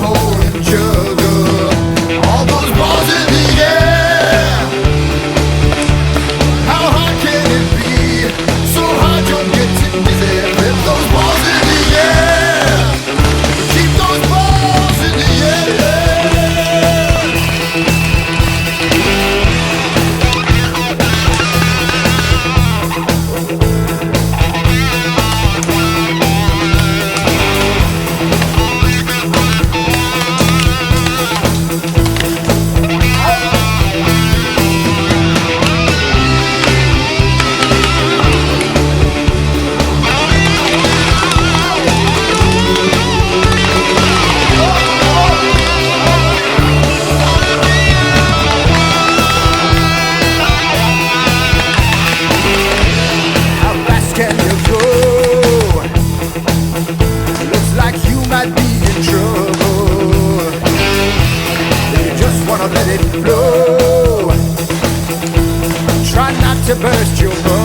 holding juggle. All those balls in the air. How hard can it be? So hard you're getting dizzy. Flip those balls in the air. Keep those balls in the air. Can you go? Looks like you might be in trouble. You just wanna let it flow. Try not to burst your bubble.